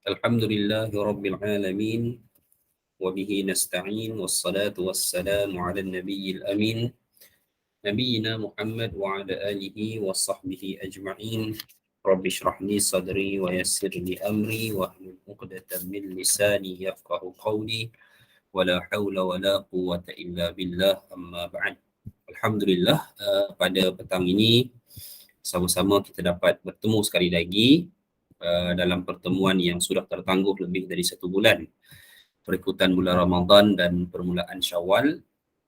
Alhamdulillahi Rabbil Alamin. Wabihi nasta'in. Wassalatu wassalamu ala nabiyil amin. Nabiyyina Muhammad wa ala alihi wa sahbihi ajma'in. Rabbi shrah li sadri wa yassir li amri wa hlul 'uqdatam min lisani yafqahu qawli. Wala hawla wala quwwata illa billah, amma ba'd. Alhamdulillah, pada petang ini sama-sama kita dapat bertemu sekali lagi dalam pertemuan yang sudah tertangguh lebih dari 1 bulan, perikutan bulan Ramadan dan permulaan Syawal.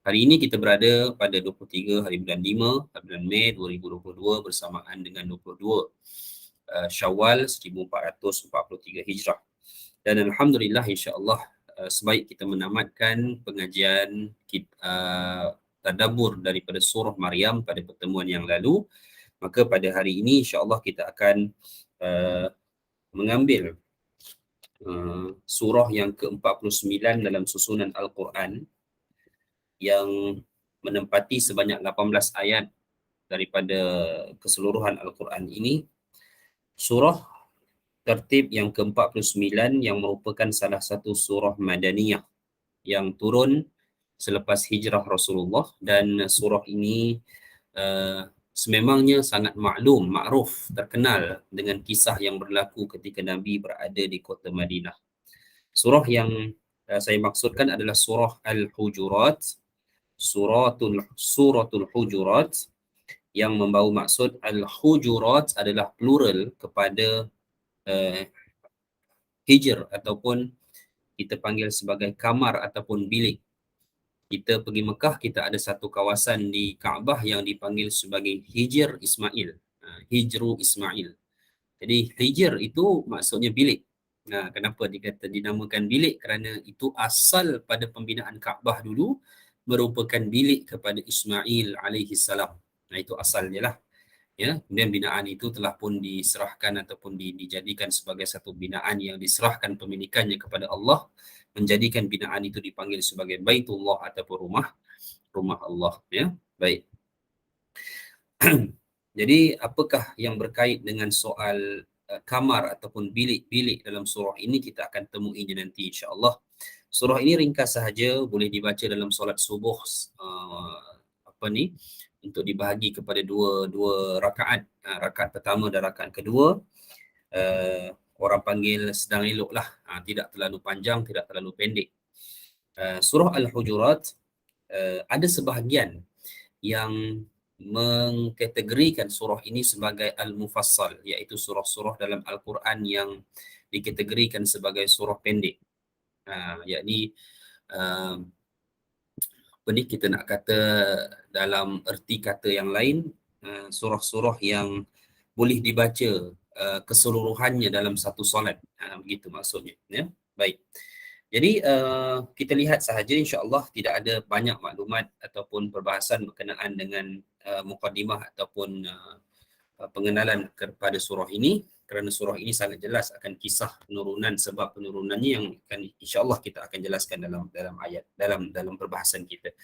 Hari ini kita berada pada 23 hari bulan 5, bulan Mei 2022 bersamaan dengan 22 Syawal 1443 Hijrah. Dan Alhamdulillah, insya-Allah, sebaik kita menamatkan pengajian tadabbur daripada surah Maryam pada pertemuan yang lalu, maka pada hari ini insya-Allah kita akan mengambil surah yang ke-49 dalam susunan Al-Quran yang menempati sebanyak 18 ayat daripada keseluruhan Al-Quran ini. Surah tertib yang ke-49 yang merupakan salah satu surah Madaniyah yang turun selepas hijrah Rasulullah, dan surah ini sememangnya sangat ma'ruf, terkenal dengan kisah yang berlaku ketika Nabi berada di kota Madinah. Surah yang saya maksudkan adalah surah Al-Hujurat, suratul Hujurat, yang membawa maksud Al-Hujurat adalah plural kepada hijr, ataupun kita panggil sebagai kamar ataupun bilik. Kita pergi Mekah, kita ada satu kawasan di Kaabah yang dipanggil sebagai Hijr Ismail, Hijru Ismail. Jadi hijr itu maksudnya bilik. Kenapa dinamakan bilik? Kerana itu asal pada pembinaan Kaabah dulu merupakan bilik kepada Ismail alaihi salam. Itu asal dia lah. Ya, kemudian binaan itu telah pun diserahkan ataupun dijadikan sebagai satu binaan yang diserahkan pemilikannya kepada Allah, menjadikan binaan itu dipanggil sebagai Baitullah ataupun rumah Allah. Ya, baik. Jadi apakah yang berkait dengan soal kamar ataupun bilik-bilik dalam surah ini, kita akan temuinya nanti insya-Allah. Surah ini ringkas sahaja, boleh dibaca dalam solat subuh untuk dibahagi kepada dua rakaat. Rakaat pertama dan rakaat kedua orang panggil sedang elok lah, tidak terlalu panjang, tidak terlalu pendek. Surah Al-Hujurat ada sebahagian yang mengkategorikan surah ini sebagai Al-Mufassal, iaitu surah-surah dalam Al-Quran yang dikategorikan sebagai surah pendek. Yakni kita nak kata dalam erti kata yang lain, surah-surah yang boleh dibaca keseluruhannya dalam satu solat, begitu maksudnya, ya. Baik. Jadi kita lihat sahaja, insya-Allah tidak ada banyak maklumat ataupun perbahasan berkenaan dengan mukadimah ataupun pengenalan kepada surah ini, kerana surah ini sangat jelas akan kisah penurunan, sebab penurunannya yang akan insya-Allah kita akan jelaskan dalam ayat, dalam perbahasan kita.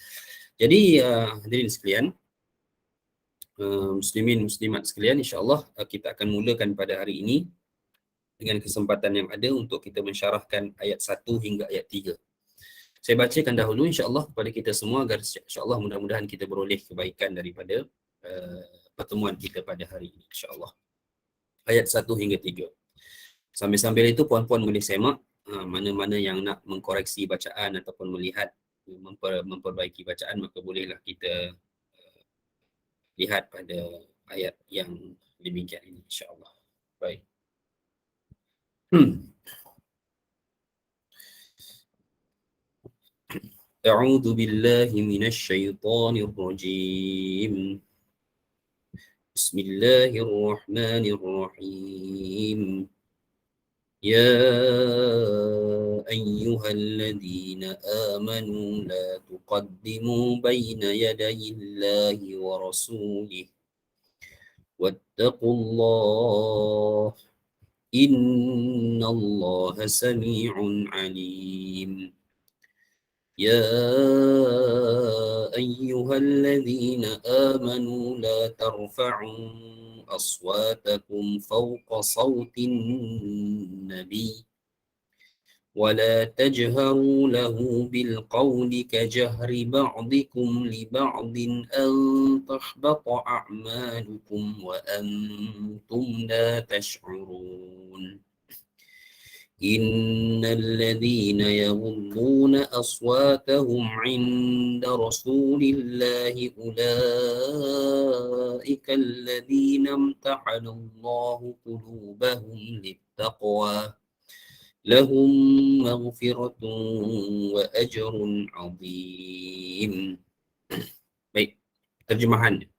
Jadi hadirin sekalian, muslimin muslimat sekalian, insya-Allah kita akan mulakan pada hari ini dengan kesempatan yang ada untuk kita mensyarahkan ayat 1 hingga ayat 3. Saya bacakan dahulu insya-Allah kepada kita semua agar insya-Allah mudah-mudahan kita beroleh kebaikan daripada pertemuan kita pada hari ini insya-Allah. Ayat 1 hingga 3. Sambil-sambil itu puan-puan boleh semak mana-mana yang nak mengkoreksi bacaan ataupun melihat memperbaiki bacaan, maka bolehlah kita lihat pada ayat yang demikian ini insya-Allah. Baik. A'udzu billahi minasy syaithanir rajim. Bismillahirrahmanirrahim. Ya ayyuhalladzina amanu la tuqaddimu baina yadayillahi wa rasulih wattaqullah innallaha sami'un alim. يا أيها الذين آمنوا لا ترفعوا أصواتكم فوق صوت النبي ولا تجهروا له بالقول كجهر بعضكم لبعض أن تحبط أعمالكم وأنتم لا تشعرون إن الذين يغضون أصواتهم عند رسول الله أولئك الذين امتحن الله قلوبهم للتقوى لهم مغفرة وأجر عظيم. Baik, terjemahannya.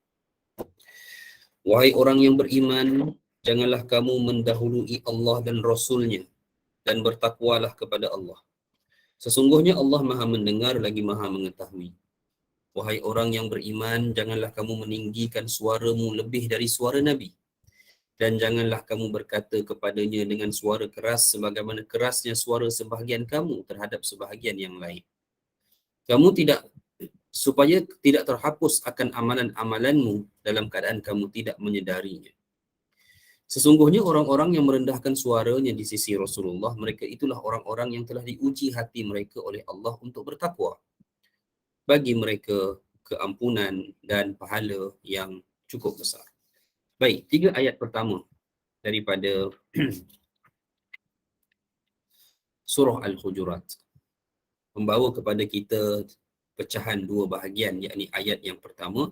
Wahai orang yang beriman, janganlah kamu mendahului Allah dan Rasul-Nya, dan bertakwalah kepada Allah. Sesungguhnya Allah Maha mendengar lagi Maha mengetahui. Wahai orang yang beriman, janganlah kamu meninggikan suaramu lebih dari suara Nabi. Dan janganlah kamu berkata kepadanya dengan suara keras sebagaimana kerasnya suara sebahagian kamu terhadap sebahagian yang lain. Kamu tidak, supaya tidak terhapus akan amalan-amalanmu dalam keadaan kamu tidak menyedarinya. Sesungguhnya orang-orang yang merendahkan suaranya di sisi Rasulullah, mereka itulah orang-orang yang telah diuji hati mereka oleh Allah untuk bertakwa. Bagi mereka keampunan dan pahala yang cukup besar. Baik, 3 ayat pertama daripada surah Al-Hujurat membawa kepada kita pecahan 2 bahagian, yakni ayat yang pertama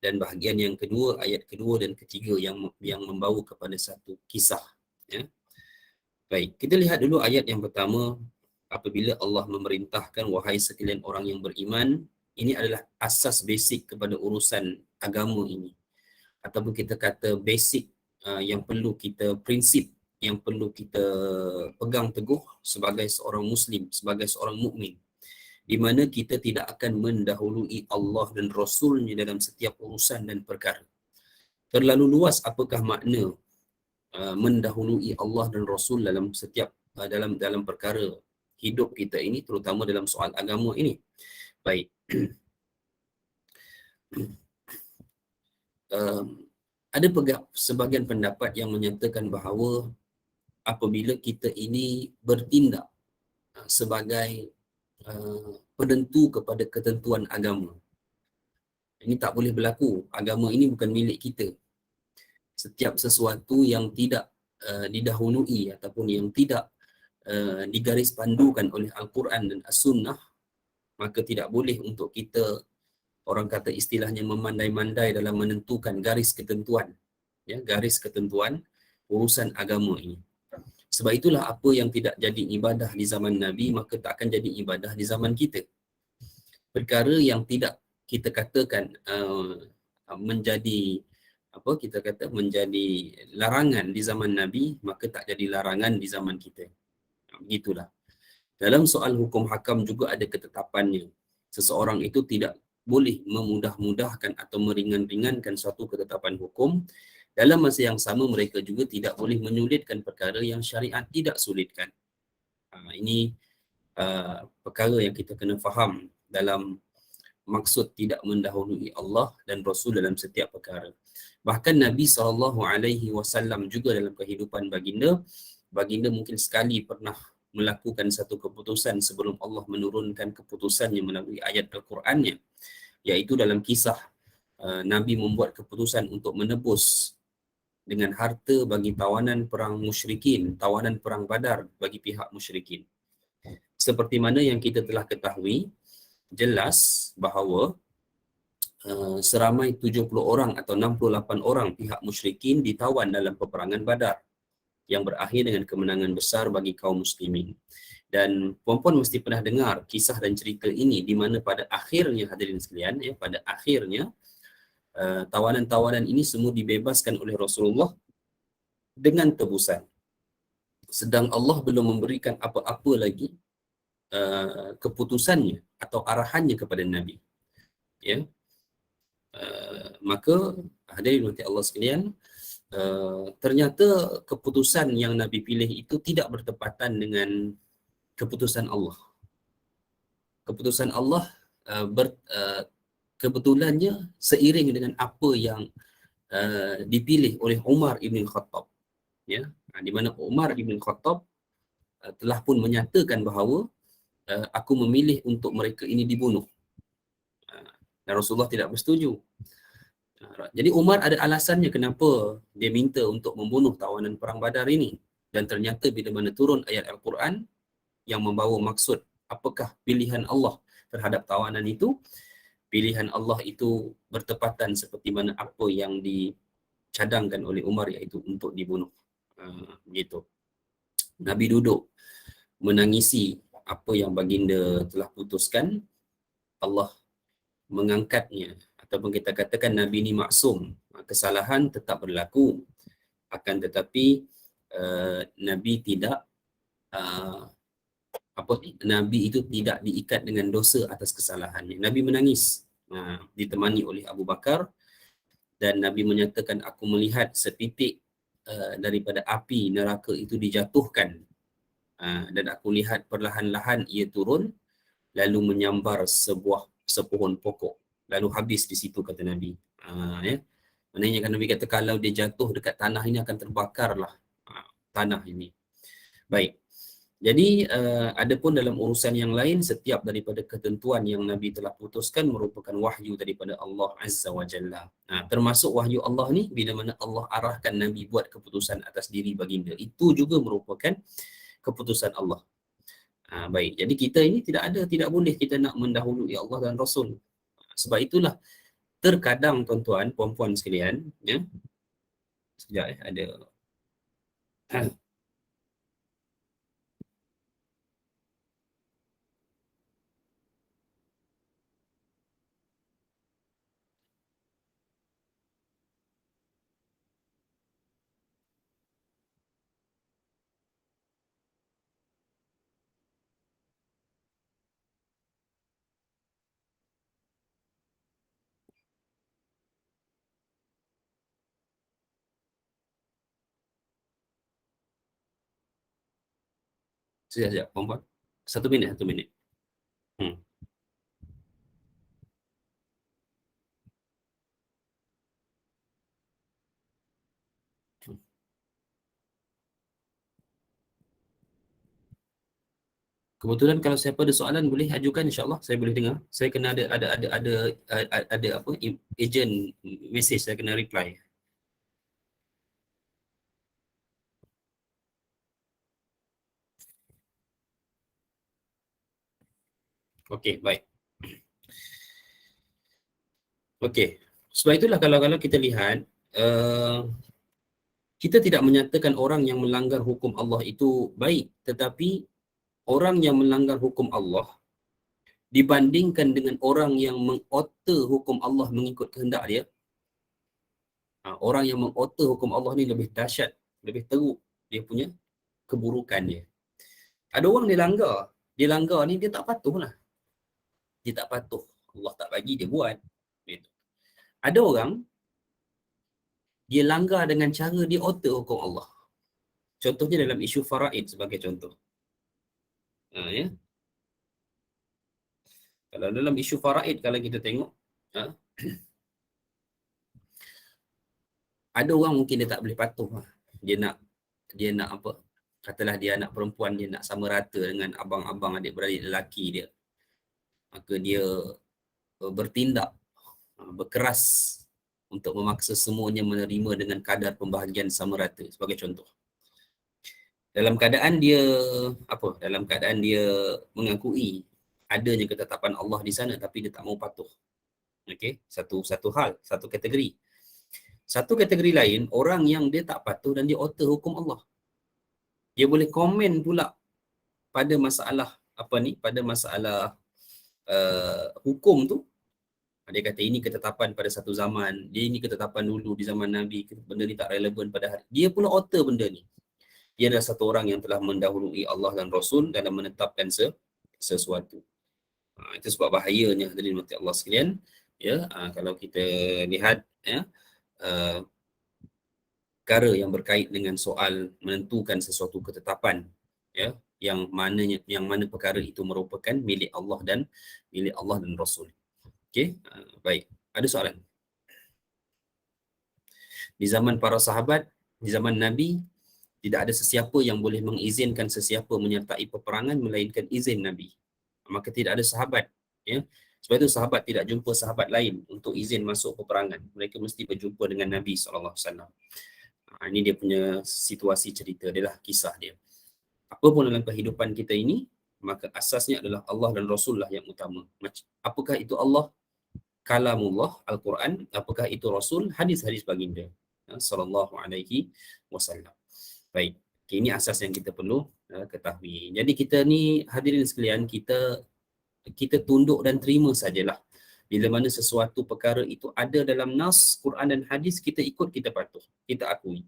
dan bahagian yang kedua, ayat kedua dan ketiga yang membawa kepada satu kisah. Ya. Baik, kita lihat dulu ayat yang pertama. Apabila Allah memerintahkan wahai sekalian orang yang beriman, ini adalah asas basic kepada urusan agama ini. Ataupun kita kata basic yang perlu kita, prinsip yang perlu kita pegang teguh sebagai seorang Muslim, sebagai seorang mukmin, di mana kita tidak akan mendahului Allah dan Rasul-Nya dalam setiap urusan dan perkara. Terlalu luas apakah makna mendahului Allah dan Rasul dalam setiap dalam perkara hidup kita ini, terutama dalam soal agama ini. Baik. Ada sebahagian pendapat yang menyatakan bahawa apabila kita ini bertindak sebagai penentu kepada ketentuan agama, ini tak boleh berlaku. Agama ini bukan milik kita. Setiap sesuatu yang tidak didahului ataupun yang tidak digaris pandukan oleh Al-Quran dan As-Sunnah, maka tidak boleh untuk kita, orang kata istilahnya, memandai-mandai dalam menentukan garis ketentuan, ya, garis ketentuan urusan agama ini. Sebab itulah apa yang tidak jadi ibadah di zaman Nabi, maka tak akan jadi ibadah di zaman kita. Perkara yang tidak kita katakan menjadi menjadi larangan di zaman Nabi, maka tak jadi larangan di zaman kita. Begitulah. Dalam soal hukum hakam juga ada ketetapannya. Seseorang itu tidak boleh memudah-mudahkan atau meringan-ringankan suatu ketetapan hukum. Dalam masa yang sama mereka juga tidak boleh menyulitkan perkara yang syariat tidak sulitkan. Ini perkara yang kita kena faham dalam maksud tidak mendahului Allah dan Rasul dalam setiap perkara. Bahkan Nabi SAW juga dalam kehidupan baginda mungkin sekali pernah melakukan satu keputusan sebelum Allah menurunkan keputusannya melalui ayat Al-Qurannya, iaitu dalam kisah Nabi membuat keputusan untuk menebus dengan harta bagi tawanan perang musyrikin, tawanan perang Badar bagi pihak musyrikin. Seperti mana yang kita telah ketahui, jelas bahawa seramai 70 orang atau 68 orang pihak musyrikin ditawan dalam peperangan Badar yang berakhir dengan kemenangan besar bagi kaum muslimin. Dan puan-puan mesti pernah dengar kisah dan cerita ini, di mana pada akhirnya, hadirin sekalian, ya, pada akhirnya tawanan-tawanan ini semua dibebaskan oleh Rasulullah dengan tebusan. Sedang Allah belum memberikan apa-apa lagi keputusannya atau arahannya kepada Nabi. Ya. Maka hadirin rahmati Allah sekalian, ternyata keputusan yang Nabi pilih itu tidak bertepatan dengan keputusan Allah. Keputusan Allah kebetulannya seiring dengan apa yang dipilih oleh Umar ibn Khattab. Ya, di mana Umar ibn Khattab telah pun menyatakan bahawa aku memilih untuk mereka ini dibunuh. Dan Rasulullah tidak bersetuju. Jadi Umar ada alasannya kenapa dia minta untuk membunuh tawanan perang Badar ini. Dan ternyata bila mana turun ayat Al-Quran yang membawa maksud apakah pilihan Allah terhadap tawanan itu, pilihan Allah itu bertepatan seperti mana apa yang dicadangkan oleh Umar, iaitu untuk dibunuh. Begitu. Nabi duduk menangisi apa yang baginda telah putuskan. Allah mengangkatnya, ataupun kita katakan Nabi ini maksum, kesalahan tetap berlaku, akan tetapi Nabi tidak Nabi itu tidak diikat dengan dosa atas kesalahannya. Nabi menangis ditemani oleh Abu Bakar, dan Nabi menyatakan, aku melihat setitik daripada api neraka itu dijatuhkan, dan aku lihat perlahan-lahan ia turun lalu menyambar sepohon pokok, lalu habis di situ, kata Nabi. Ya. Maknanya kan Nabi kata kalau dia jatuh dekat tanah ini akan terbakarlah tanah ini. Baik. Jadi adapun dalam urusan yang lain, setiap daripada ketentuan yang Nabi telah putuskan merupakan wahyu daripada Allah Azza wa Jalla. Termasuk wahyu Allah ni, bila mana Allah arahkan Nabi buat keputusan atas diri baginda, itu juga merupakan keputusan Allah. Baik, jadi kita ini tidak boleh kita nak mendahului Allah dan Rasul. Sebab itulah terkadang tuan-tuan, puan-puan sekalian, ya. Sekejap ada sekejap puan-puan. Satu minit. Hmm. Kebetulan kalau siapa ada soalan boleh ajukan, insya-Allah saya boleh dengar. Saya kena ada apa, agent message saya kena reply. Okey, baik. Okey. Sebab itulah kalau kita lihat, kita tidak menyatakan orang yang melanggar hukum Allah itu baik, tetapi orang yang melanggar hukum Allah dibandingkan dengan orang yang mengotor hukum Allah mengikut kehendak dia, orang yang mengotor hukum Allah ni lebih dahsyat, lebih teruk dia punya keburukan dia. Ada orang dia langgar ni dia tak patuh lah. Dia tak patuh. Allah tak bagi dia buat. Gitu. Ada orang dia langgar dengan cara dia otor hukum Allah. Contohnya dalam isu faraid sebagai contoh. Ya. Kalau dalam isu faraid, kalau kita tengok, ada orang mungkin dia tak boleh patuh lah. Dia nak apa? Katalah dia anak perempuan, dia nak sama rata dengan abang-abang adik-beradik lelaki dia. Maka dia bertindak, berkeras untuk memaksa semuanya menerima dengan kadar pembahagian sama rata, sebagai contoh. Dalam keadaan dia mengakui adanya ketetapan Allah di sana, tapi dia tak mau patuh. Okey, satu hal, satu kategori. Satu kategori lain, orang yang dia tak patuh dan dia otor hukum Allah. Dia boleh komen pula pada masalah pada masalah hukum tu. Dia kata ini ketetapan pada satu zaman, dia ini ketetapan dulu di zaman Nabi, benda ni tak relevan pada hari. Dia pula otor benda ni. Dia adalah satu orang yang telah mendahului Allah dan Rasul dalam menetapkan sesuatu. Itu sebab bahayanya hadirin mati Allah sekalian, ya. Kalau kita lihat, ya, perkara yang berkait dengan soal menentukan sesuatu ketetapan, ya, yang mana perkara itu merupakan milik Allah dan Rasul. Okey, baik. Ada soalan? Di zaman para sahabat, di zaman Nabi, Tidak ada sesiapa yang boleh mengizinkan sesiapa menyertai peperangan melainkan izin Nabi. Maka tidak ada sahabat, ya. Sebab itu sahabat tidak jumpa sahabat lain untuk izin masuk peperangan. Mereka mesti berjumpa dengan Nabi SAW. Ini dia punya situasi cerita dia lah, kisah dia. Apa pun dalam kehidupan kita ini, maka asasnya adalah Allah dan Rasul lah yang utama. Apakah itu Allah? Kalamullah, Al-Quran. Apakah itu Rasul? Hadis-hadis baginda sallallahu alaihi wasallam. Baik, okay, ini asas yang kita perlu ketahui. Jadi kita ni hadirin sekalian, kita tunduk dan terima sajalah. Bila mana sesuatu perkara itu ada dalam nas, Quran dan hadis, kita ikut, kita patuh, kita akui.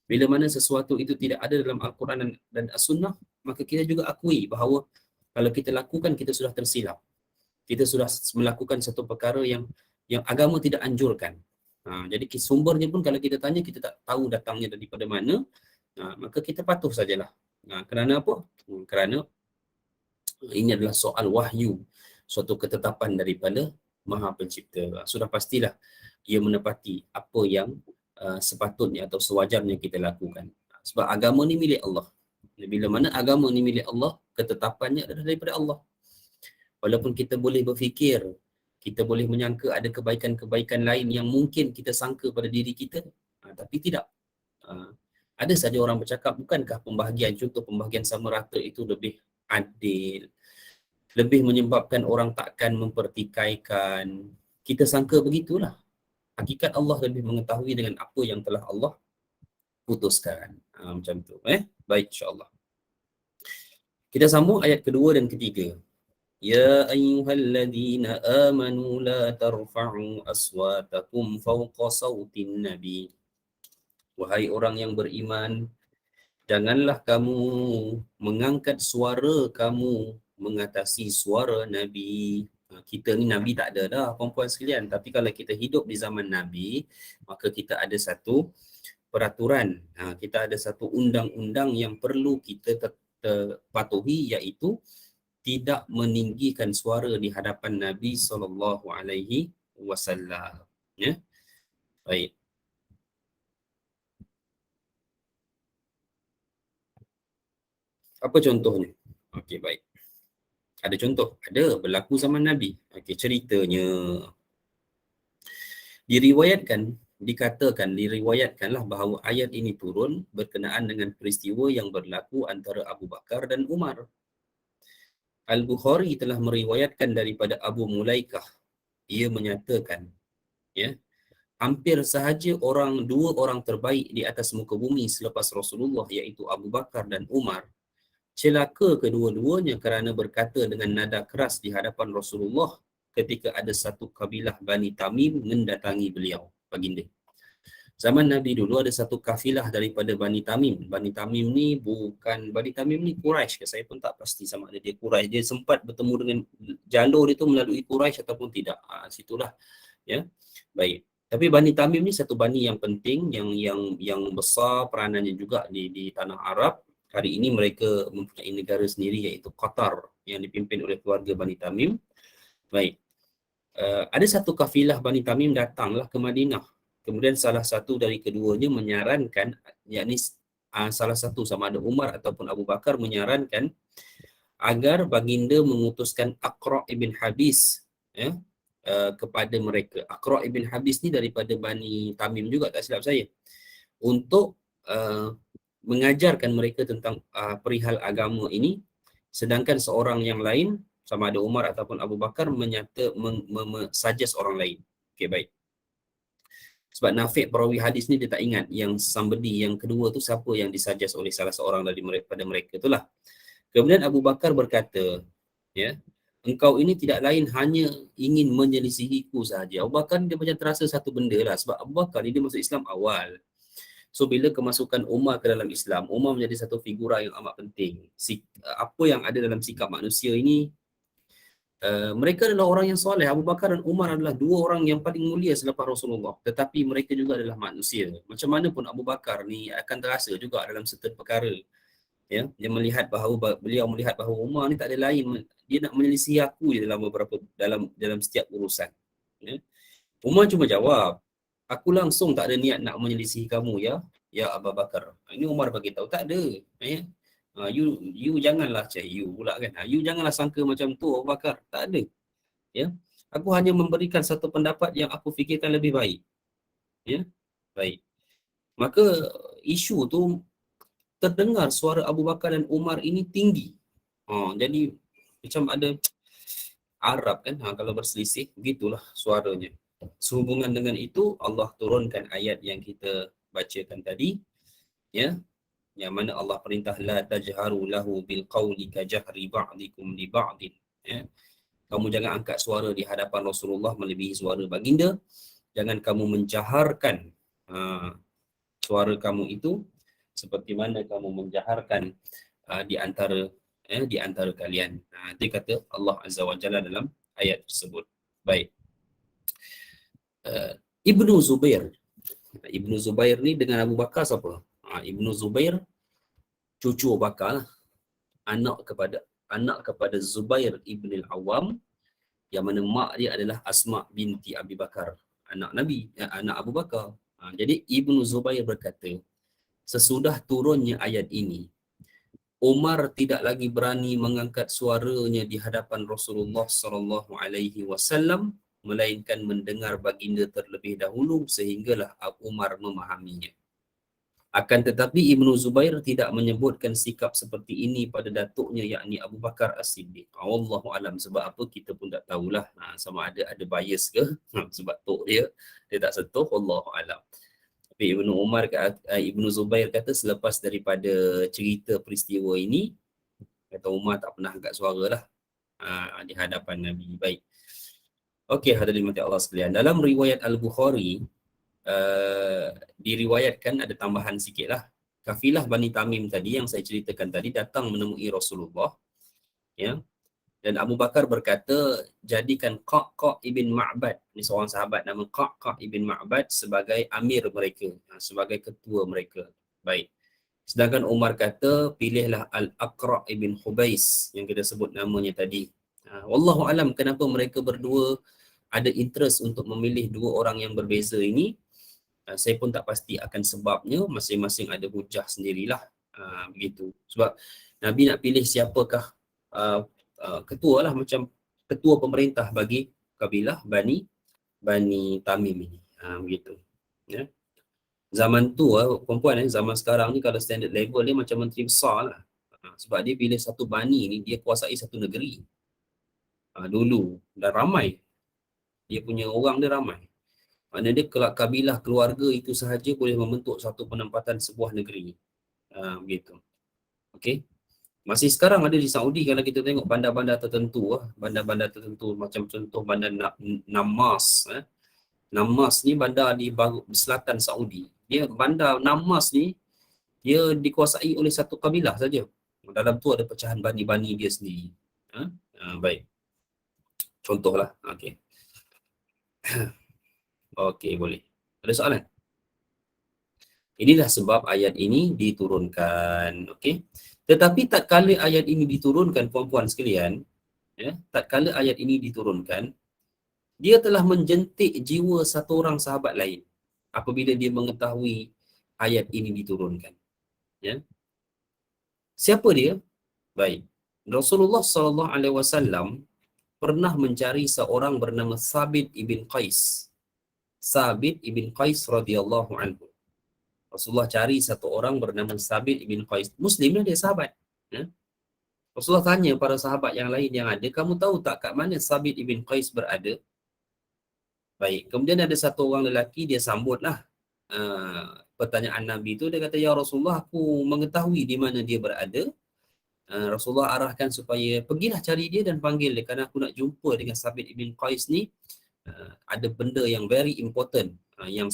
Bila mana sesuatu itu tidak ada dalam Al-Quran dan As-Sunnah, maka kita juga akui bahawa kalau kita lakukan, kita sudah tersilap. Kita sudah melakukan satu perkara yang agama tidak anjurkan. Jadi sumbernya pun kalau kita tanya, kita tak tahu datangnya daripada mana, maka kita patuh sajalah. Kerana apa? Kerana ini adalah soal wahyu, suatu ketetapan daripada Maha Pencipta. Sudah pastilah ia menepati apa yang sepatutnya atau sewajarnya kita lakukan. Sebab agama ni milik Allah. Bila mana agama ni milik Allah, ketetapannya adalah daripada Allah. Walaupun kita boleh berfikir, kita boleh menyangka ada kebaikan-kebaikan lain yang mungkin kita sangka pada diri kita, tapi tidak. Ada saja orang bercakap, bukankah contoh pembahagian sama rata itu lebih adil, lebih menyebabkan orang takkan mempertikaikan. Kita sangka begitulah. Hakikat Allah lebih mengetahui dengan apa yang telah Allah putuskan. Macam tu. Baik, insyaAllah. Kita sambung ayat kedua dan ketiga. Ya ayyuhalladzina amanu la tarfa'u aswatakum fawqa sawtin nabi. Wahai orang yang beriman, janganlah kamu mengangkat suara kamu mengatasi suara Nabi. Kita ni Nabi tak ada dah, perempuan sekalian. Tapi kalau kita hidup di zaman Nabi, maka kita ada satu peraturan. Kita ada satu undang-undang yang perlu kita patuhi, iaitu tidak meninggikan suara di hadapan Nabi SAW. Ya? Baik. Apa contohnya? Okey, baik. Ada contoh? Ada, berlaku zaman Nabi. Okey, ceritanya. Diriwayatkanlah bahawa ayat ini turun berkenaan dengan peristiwa yang berlaku antara Abu Bakar dan Umar. Al-Bukhari telah meriwayatkan daripada Abu Mulaikah. Ia menyatakan, ya, hampir sahaja dua orang terbaik di atas muka bumi selepas Rasulullah, iaitu Abu Bakar dan Umar, celaka kedua-duanya kerana berkata dengan nada keras di hadapan Rasulullah ketika ada satu kabilah Bani Tamim mendatangi beliau, baginda. Zaman Nabi dulu ada satu kafilah daripada Bani Tamim. Bani Tamim ni Quraisy ke? Saya pun tak pasti sama ada dia Quraisy. Dia sempat bertemu dengan jalur itu melalui Quraisy ataupun tidak. Situlah, ya. Baik. Tapi Bani Tamim ni satu bani yang penting, yang besar peranannya juga di tanah Arab. Hari ini mereka mempunyai negara sendiri, iaitu Qatar, yang dipimpin oleh keluarga Bani Tamim. Baik. Ada satu kafilah Bani Tamim datanglah ke Madinah. Kemudian salah satu dari keduanya menyarankan, yakni salah satu sama ada Umar ataupun Abu Bakar menyarankan agar baginda mengutuskan Aqra' ibn Habis, ya, kepada mereka. Aqra' ibn Habis ni daripada Bani Tamim juga, tak silap saya, untuk mengajarkan mereka tentang perihal agama ini, sedangkan seorang yang lain sama ada Umar ataupun Abu Bakar suggest orang lain. Okey, baik. Sebab Nafi' perawi hadis ni dia tak ingat yang somebody yang kedua tu siapa yang disuggest oleh salah seorang daripada mereka itulah. Kemudian Abu Bakar berkata, ya, engkau ini tidak lain hanya ingin menyelisihiku sahaja. Abu Bakar dia macam terasa satu benda lah, sebab Abu Bakar ni dia masuk Islam awal. So bila kemasukan Umar ke dalam Islam, Umar menjadi satu figura yang amat penting. Apa yang ada dalam sikap manusia ini, mereka adalah orang yang soleh. Abu Bakar dan Umar adalah dua orang yang paling mulia selepas Rasulullah. Tetapi mereka juga adalah manusia. Macam mana pun Abu Bakar ni akan terasa juga dalam certain perkara. Ya, beliau melihat bahawa Umar ni tak ada lain, dia nak menyelisihi aku je dalam setiap urusan. Ya. Umar cuma jawab, aku langsung tak ada niat nak menyelisihi kamu, ya. ya Abu Bakar. Ini Umar bagi tahu, tak ada. Ya. You janganlah you pula kan. You janganlah sangka macam tu Abu Bakar. Tak ada. Ya. Aku hanya memberikan satu pendapat yang aku fikirkan lebih baik. Ya. Baik. Maka isu tu terdengar suara Abu Bakar dan Umar ini tinggi. Jadi macam ada Arab kan, kalau berselisih, begitulah suaranya. Sehubungan dengan itu, Allah turunkan ayat yang kita bacakan tadi, ya, yang mana Allah perintah la tajharu lahu bil qawli ka jahri ba'dikum li ba'din, ya. Kamu jangan angkat suara di hadapan Rasulullah melebihi suara baginda, jangan kamu menjaharkan suara kamu itu seperti mana kamu menjaharkan di antara kalian. Itu kata Allah Azza wa Jalla dalam ayat tersebut. Baik. Ibnu Zubair. Ibnu Zubair ni dengan Abu Bakar siapa? Ibnu Zubair cucu Abu Bakar lah. Anak kepada Zubair ibn al-Awwam, yang mana mak dia adalah Asma binti Abi Bakar, anak Nabi, anak Abu Bakar. Jadi Ibnu Zubair berkata, sesudah turunnya ayat ini, Umar tidak lagi berani mengangkat suaranya di hadapan Rasulullah sallallahu alaihi wasallam melainkan mendengar baginda terlebih dahulu sehinggalah Umar memahaminya. Akan tetapi Ibnu Zubair tidak menyebutkan sikap seperti ini pada datuknya, yakni Abu Bakar As-Siddiq. Wallahu alam, sebab apa kita pun tak tahulah, sama ada bias ke sebab tok dia tak sentuh, wallahu alam. Tapi Ibnu Zubair kata selepas daripada cerita peristiwa ini, kata Umar tak pernah angkat suara lah di hadapan Nabi. Baik. Okey, hadirin mati Allah sekalian. Dalam riwayat Al-Bukhari, diriwayatkan ada tambahan sikit lah. Kafilah Bani Tamim tadi yang saya ceritakan tadi datang menemui Rasulullah, ya. Dan Abu Bakar berkata, jadikan Qa' ibn Ma'bad, ni seorang sahabat nama Qa' ibn Ma'bad, sebagai amir mereka, sebagai ketua mereka. Baik. Sedangkan Umar kata, pilihlah Al-Aqra' ibn Hubais yang kita sebut namanya tadi. Wallahu alam kenapa mereka berdua ada interest untuk memilih dua orang yang berbeza ini. Saya pun tak pasti akan sebabnya, masing-masing ada hujah sendirilah. Begitu. Sebab Nabi nak pilih siapakah ketua lah, macam ketua pemerintah bagi kabilah Bani Tamim ini. Begitu. Ya. Zaman tu perempuan zaman sekarang ni kalau standard level dia macam menteri besar lah. Sebab dia pilih satu bani ni, dia kuasai satu negeri. Dulu. Dan ramai. Dia punya orang dia ramai. Maknanya dia kabilah keluarga itu sahaja boleh membentuk satu penempatan sebuah negeri. Begitu. Okey. Masih sekarang ada di Saudi, kalau kita tengok bandar-bandar tertentu, macam contoh bandar Namas. Namas ni bandar di selatan Saudi. Bandar Namas ni, dia dikuasai oleh satu kabilah saja. Dalam tu ada pecahan bani-bani dia sendiri. Baik. Contohlah. Okey. Okey, boleh. Ada soalan? Inilah sebab ayat ini diturunkan. Okey. Tetapi tatkala ayat ini diturunkan, puan-puan sekalian, ya, tatkala ayat ini diturunkan, dia telah menjentik jiwa satu orang sahabat lain apabila dia mengetahui ayat ini diturunkan. Ya. Siapa dia? Baik. Rasulullah sallallahu alaihi wasallam pernah mencari seorang bernama Thabit ibn Qais. Thabit ibn Qais radhiyallahu anhu. Rasulullah cari satu orang bernama Thabit ibn Qais. Muslim dia sahabat. Ya? Rasulullah tanya para sahabat yang lain yang ada, kamu tahu tak kat mana Thabit ibn Qais berada? Baik. Kemudian ada satu orang lelaki, dia sambutlah pertanyaan Nabi itu. Dia kata, ya Rasulullah, aku mengetahui di mana dia berada. Rasulullah arahkan supaya pergilah cari dia dan panggil dia, kerana aku nak jumpa dengan Thabit ibn Qais ni. Ada benda yang very important yang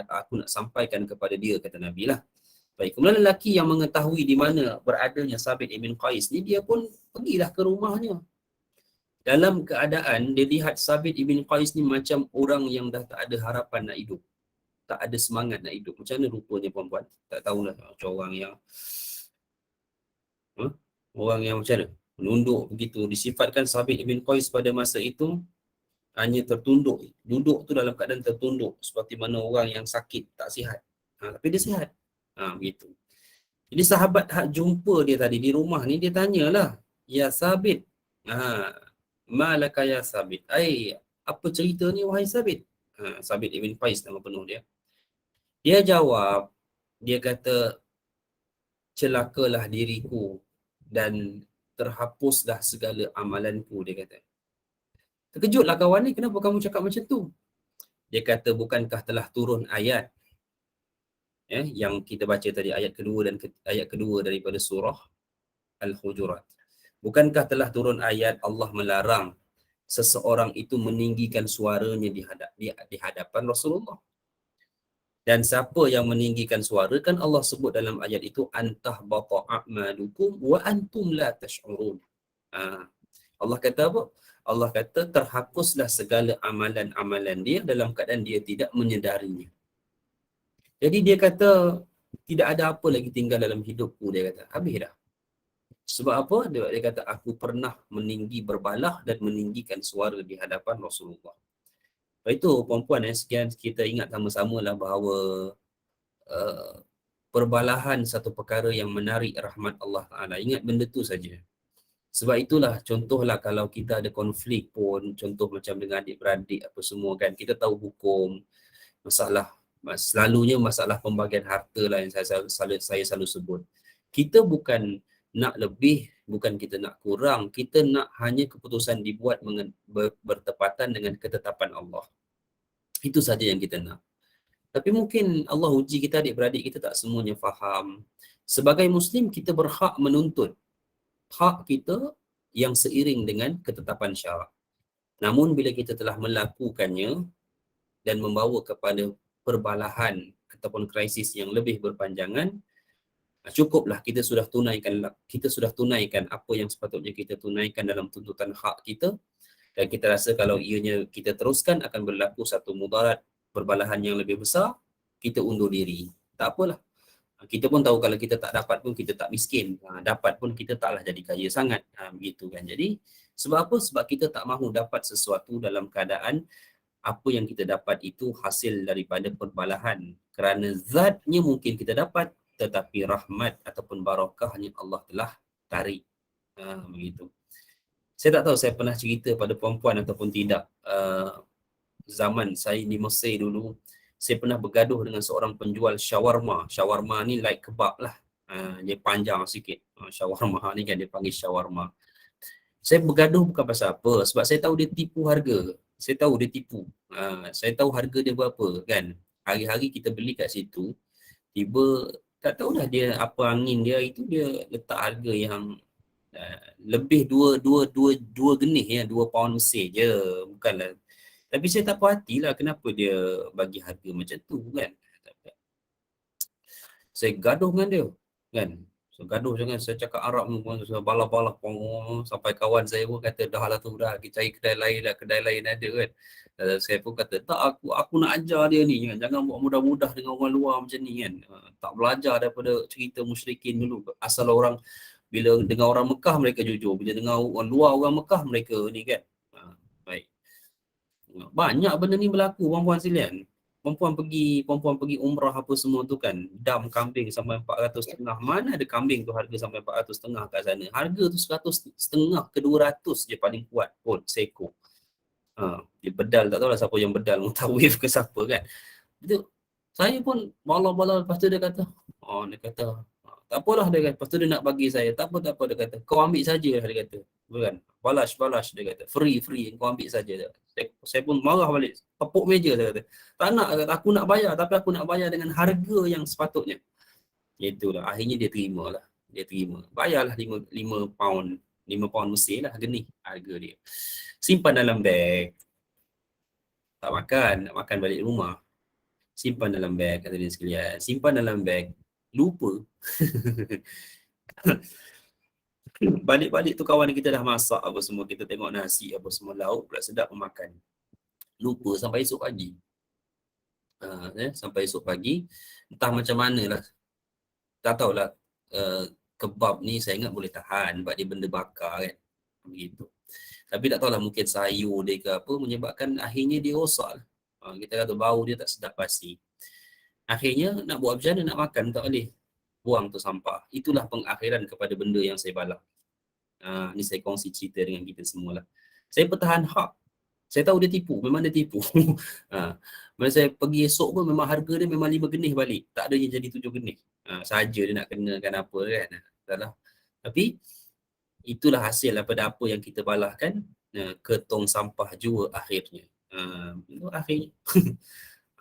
aku nak sampaikan kepada dia, kata Nabi lah. Baik, kemudian lelaki yang mengetahui di mana beradanya Thabit ibn Qais ni, dia pun pergilah ke rumahnya. Dalam keadaan dia lihat Thabit ibn Qais ni macam orang yang dah tak ada harapan nak hidup, tak ada semangat nak hidup. Macam mana rupanya, puan-puan? Tak tahulah, macam orang yang macam mana? Menunduk begitu. Disifatkan Thabit ibn Qais pada masa itu hanya tertunduk. Duduk tu dalam keadaan tertunduk seperti mana orang yang sakit, tak sihat. Tapi dia sihat. Begitu. Jadi sahabat hak jumpa dia tadi di rumah ni, dia tanyalah, ya Sabit, malaka ya Sabit, apa cerita ni wahai Sabit? Sabit ibn Qais nama penuh dia. Dia jawab, dia kata, celakalah diriku dan terhapuslah segala amalanku, dia kata. Terkejutlah kawan ni, kenapa kamu cakap macam tu? Dia kata, bukankah telah turun ayat yang kita baca tadi, ayat kedua dan ayat kedua daripada surah Al-Hujurat. Bukankah telah turun ayat Allah melarang seseorang itu meninggikan suaranya di hadapan Rasulullah. Dan siapa yang meninggikan suara, kan Allah sebut dalam ayat itu, antah bata a'malukum wa antum la tash'urun. Allah kata apa? Allah kata terhapuslah segala amalan-amalan dia dalam keadaan dia tidak menyedarinya. Jadi dia kata, tidak ada apa lagi tinggal dalam hidupku, dia kata. Habis dah. Sebab apa? Dia kata, aku pernah meninggi berbalah dan meninggikan suara di hadapan Rasulullah. Itu perempuan, sekian kita ingat sama-sama lah bahawa perbalahan satu perkara yang menarik rahmat Allah Ta'ala. Ingat benda tu saja. Sebab itulah, contohlah kalau kita ada konflik pun, contoh macam dengan adik-beradik apa semua kan, kita tahu hukum, masalah, selalunya masalah pembagian harta lah yang saya selalu sebut. Kita bukan nak lebih, bukan kita nak kurang, kita nak hanya keputusan dibuat bertepatan dengan ketetapan Allah. Itu saja yang kita nak. Tapi mungkin Allah uji kita, adik-beradik kita tak semuanya faham. Sebagai Muslim, kita berhak menuntut hak kita yang seiring dengan ketetapan syarak. Namun bila kita telah melakukannya dan membawa kepada perbalahan ataupun krisis yang lebih berpanjangan, cukuplah kita sudah tunaikan apa yang sepatutnya kita tunaikan dalam tuntutan hak kita, dan kita rasa kalau ianya kita teruskan akan berlaku satu mudarat perbalahan yang lebih besar, kita undur diri. Tak apalah. Kita pun tahu kalau kita tak dapat pun kita tak miskin. Dapat pun kita taklah jadi kaya sangat. Begitu kan. Jadi sebab apa? Sebab kita tak mahu dapat sesuatu dalam keadaan apa yang kita dapat itu hasil daripada perbalahan. Kerana zatnya mungkin kita dapat, tetapi rahmat ataupun barakahnya Allah telah tarik. Begitu. Saya tak tahu saya pernah cerita pada perempuan ataupun tidak. Zaman saya di Mesir dulu, saya pernah bergaduh dengan seorang penjual shawarma. Shawarma ni like kebab lah. Dia panjang sikit. Shawarma ni kan dia panggil shawarma. Saya bergaduh bukan pasal apa. Sebab saya tahu dia tipu harga. Saya tahu dia tipu. Saya tahu harga dia berapa kan. Hari-hari kita beli kat situ. Tiba tak tahulah dia apa angin dia itu, dia letak harga yang lebih dua genih ya, 2 pound Mesir je. Bukanlah. Tapi saya tak puas hatilah kenapa dia bagi harga macam tu kan. Saya gaduh dengan dia kan. So gaduh jangan saya cakap Arab pun, saya balah-balah sampai kawan saya pun kata dah lah tu, dah kita cari kedai lain lah, kedai lain ada kan. Saya pun kata tak, aku nak ajar dia ni kan. Jangan buat mudah-mudah dengan orang luar macam ni kan. Tak belajar daripada cerita musyrikin dulu. Asal orang, bila dengar orang Mekah mereka jujur, bila dengar orang luar orang Mekah mereka ni kan. Baik. Banyak benda ni berlaku perempuan sekalian. Perempuan pergi umrah apa semua tu kan, dam kambing sampai 400.5. Mana ada kambing tu harga sampai 400.5 kat sana. Harga tu 100.5 ke 200 je paling kuat pun seekor. Dia bedal, tak tahulah siapa yang bedal, Mutawif ke siapa kan. Itu saya pun bala-bala, lepas tu dia kata tak apalah, dia kata. Lepas tu dia nak bagi saya, tak apa dia kata. Kau ambil saja lah, dia kata. Bukan, balas dia kata. Free kau ambil saja. Saya pun marah balik. Tepuk meja dia kata. Tak nak, aku nak bayar, tapi aku nak bayar dengan harga yang sepatutnya. Itulah, akhirnya dia terima lah. Dia terima. Bayarlah 5 pound. 5 pound Mesir lah genih harga dia. Simpan dalam beg. Tak makan, nak makan balik rumah. Simpan dalam beg, kata dia sekalian. Simpan dalam beg. Lupa. Balik-balik tu kawan kita dah masak apa semua, kita tengok nasi apa semua, lauk pula sedap makan. Lupa sampai esok pagi. Sampai esok pagi, entah macam mana lah. Tak tahulah, kebab ni saya ingat boleh tahan sebab dia benda bakar kan. Begitu. Tapi tak tahulah, mungkin sayur dia ke apa menyebabkan akhirnya dia rosak lah. Kita kata bau dia tak sedap pasti. Akhirnya nak buat macam mana nak makan tak boleh. Buang tu sampah. Itulah pengakhiran kepada benda yang saya balas. Ni saya kongsi cerita dengan kita semua lah. Saya pertahan hak. Saya tahu dia tipu, memang dia tipu. Bila saya pergi esok pun memang harga dia memang 5 genih balik. Tak ada yang jadi 7 genih. Saja dia nak kenakan apa kan. Taklah. Tapi itulah hasil daripada apa yang kita balaskan ke tong sampah jua akhirnya. Itu akhirnya.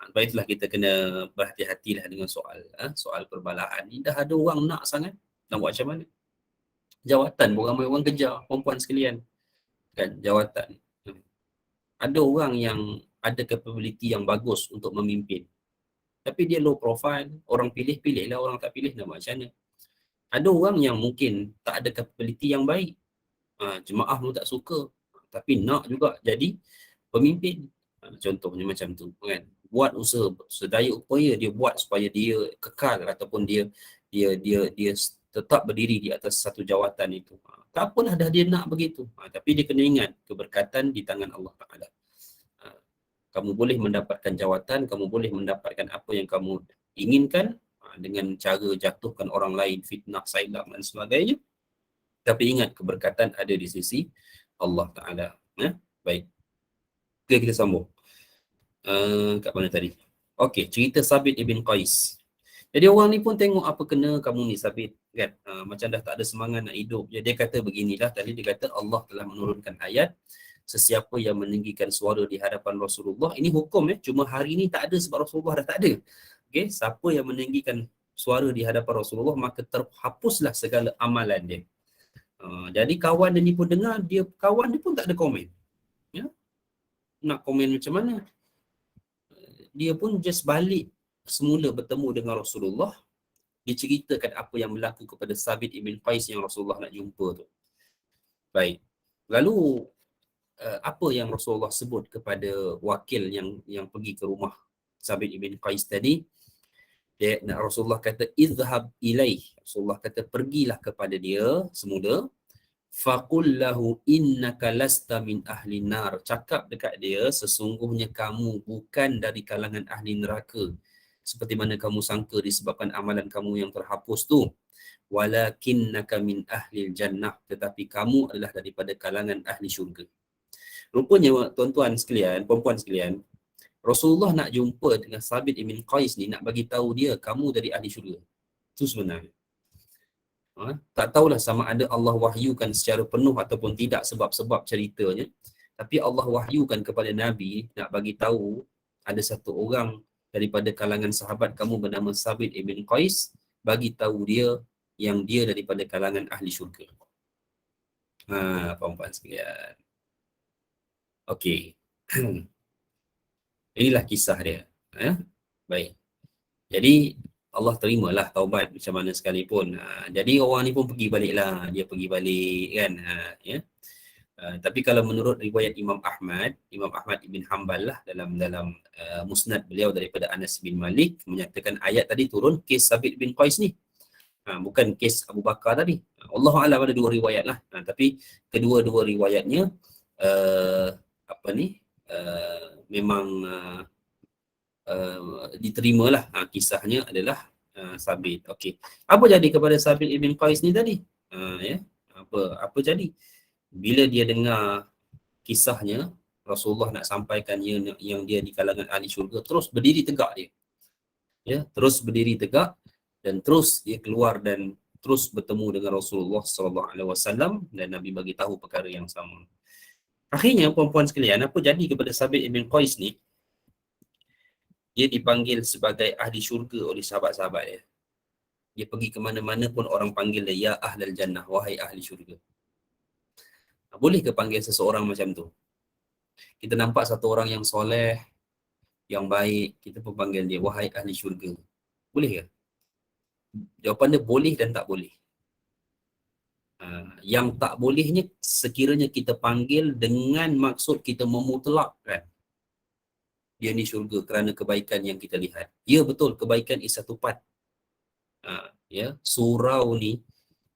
Sebab itulah kita kena berhati-hatilah dengan soal perbalahan ni. Dah ada orang nak sangat, nak buat macam mana? Jawatan pun ramai orang kejar, perempuan sekalian. Kan, jawatan. Ada orang yang ada capability yang bagus untuk memimpin. Tapi dia low profile, orang pilih-pilihlah, orang tak pilih nak buat macam mana? Ada orang yang mungkin tak ada capability yang baik. Jemaah pun tak suka. Tapi nak juga jadi pemimpin. Contohnya macam tu kan. Buat usaha sedaya upaya dia buat supaya dia kekal ataupun dia tetap berdiri di atas satu jawatan itu. Tak apalah dah dia nak begitu. Tapi dia kena ingat keberkatan di tangan Allah Taala. Kamu boleh mendapatkan jawatan, kamu boleh mendapatkan apa yang kamu inginkan dengan cara jatuhkan orang lain, fitnah, sailak dan sebagainya. Tapi ingat keberkatan ada di sisi Allah Taala. Baik. Okay, kita sambung. Kat mana tadi? Okey, cerita Sabit ibn Qais. Jadi orang ni pun tengok apa kena kamu ni Sabit kan. Macam dah tak ada semangat nak hidup. Jadi dia kata beginilah, tadi dia kata Allah telah menurunkan ayat, sesiapa yang meninggikan suara di hadapan Rasulullah, ini hukum cuma hari ni tak ada sebab Rasulullah dah tak ada. Okey, siapa yang meninggikan suara di hadapan Rasulullah maka terhapuslah segala amalan dia. Jadi kawan dia ni pun dengar, kawan dia pun tak ada komen. Ya? Nak komen macam mana? Dia pun just balik semula bertemu dengan Rasulullah, diceritakan apa yang berlaku kepada Sabit ibn Qais yang Rasulullah nak jumpa tu. Baik. Lalu apa yang Rasulullah sebut kepada wakil yang pergi ke rumah Sabit ibn Qais tadi? Rasulullah kata izhab ilaih. Rasulullah kata pergilah kepada dia semula. Faqul lahu innaka lasta min ahli nar. Cakap dekat dia sesungguhnya kamu bukan dari kalangan ahli neraka seperti mana kamu sangka disebabkan amalan kamu yang terhapus tu. Walakinnaka min ahli jannah, tetapi kamu adalah daripada kalangan ahli syurga. Rupanya tuan-tuan sekalian, perempuan sekalian, Rasulullah nak jumpa dengan Sabit ibn Qais ni, nak bagi tahu dia kamu dari ahli syurga. Itu sebenarnya. Tak tahulah sama ada Allah wahyukan secara penuh ataupun tidak sebab-sebab ceritanya. Tapi Allah wahyukan kepada Nabi nak bagi tahu ada satu orang daripada kalangan sahabat kamu bernama Sabit ibn Qais, bagi tahu dia yang dia daripada kalangan ahli syurga. Perempuan sekalian. Okey. Inilah kisah dia. Baik. Jadi Allah terimalah taubat macam mana sekalipun. Jadi orang ni pun pergi baliklah. Dia pergi balik kan. Tapi kalau menurut riwayat Imam Ahmad ibn Hanbal lah dalam musnad beliau daripada Anas bin Malik menyatakan ayat tadi turun kes Sabit bin Qais ni. Bukan kes Abu Bakar tadi. Allah Alam ada dua riwayat lah. Tapi kedua-dua riwayatnya memang diterimalah. Kisahnya adalah Sabit. Okey. Apa jadi kepada Sabit ibn Qais ni tadi? Apa jadi? Bila dia dengar kisahnya, Rasulullah nak sampaikan yang dia di kalangan ahli syurga, terus berdiri tegak dia. Terus berdiri tegak dan terus dia keluar dan terus bertemu dengan Rasulullah sallallahu alaihi wasallam dan Nabi bagi tahu perkara yang sama. Akhirnya puan-puan sekalian, apa jadi kepada Sabit ibn Qais ni? Dia dipanggil sebagai ahli syurga oleh sahabat-sahabat dia. Dia pergi ke mana-mana pun orang panggil dia, ya ahlal jannah, wahai ahli syurga. Boleh ke panggil seseorang macam tu? Kita nampak satu orang yang soleh, yang baik, kita pun panggil dia, wahai ahli syurga. Boleh ke? Jawapan dia boleh dan tak boleh. Yang tak bolehnya sekiranya kita panggil dengan maksud kita memutlakkan dia ni syurga kerana kebaikan yang kita lihat. Ya betul, kebaikan is satu part. Surau ni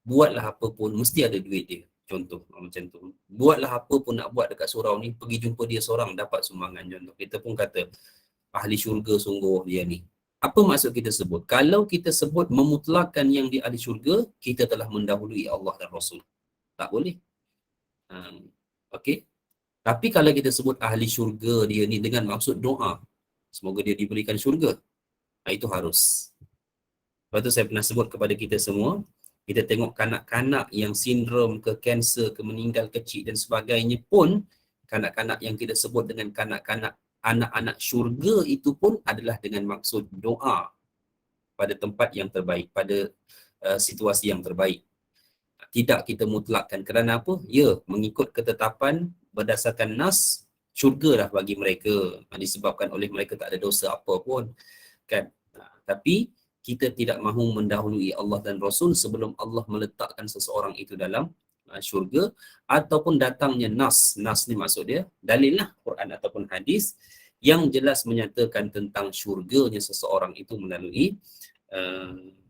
buatlah apa pun mesti ada duit dia. Contoh macam tu. Buatlah apa pun nak buat dekat surau ni, pergi jumpa dia seorang dapat sumbangan. Contoh kita pun kata ahli syurga sungguh dia ni. Apa maksud kita sebut? Kalau kita sebut memutlakkan yang di ahli syurga, kita telah mendahului Allah dan Rasul. Tak boleh. Okey. Tapi kalau kita sebut ahli syurga dia ni dengan maksud doa, semoga dia diberikan syurga, itu harus. Lepas tu saya pernah sebut kepada kita semua, kita tengok kanak-kanak yang sindrom ke kanser, ke meninggal kecil dan sebagainya pun, kanak-kanak yang kita sebut dengan kanak-kanak anak-anak syurga itu pun adalah dengan maksud doa pada tempat yang terbaik, pada situasi yang terbaik. Tidak kita mutlakkan. Kerana apa? Ya, mengikut ketetapan berdasarkan nas, syurga lah bagi mereka, disebabkan oleh mereka tak ada dosa apa pun, kan? Tapi kita tidak mahu mendahului Allah dan Rasul sebelum Allah meletakkan seseorang itu dalam syurga, ataupun datangnya nas. Nas ni maksud dia dalil lah, Quran ataupun hadis yang jelas menyatakan tentang syurganya seseorang itu melalui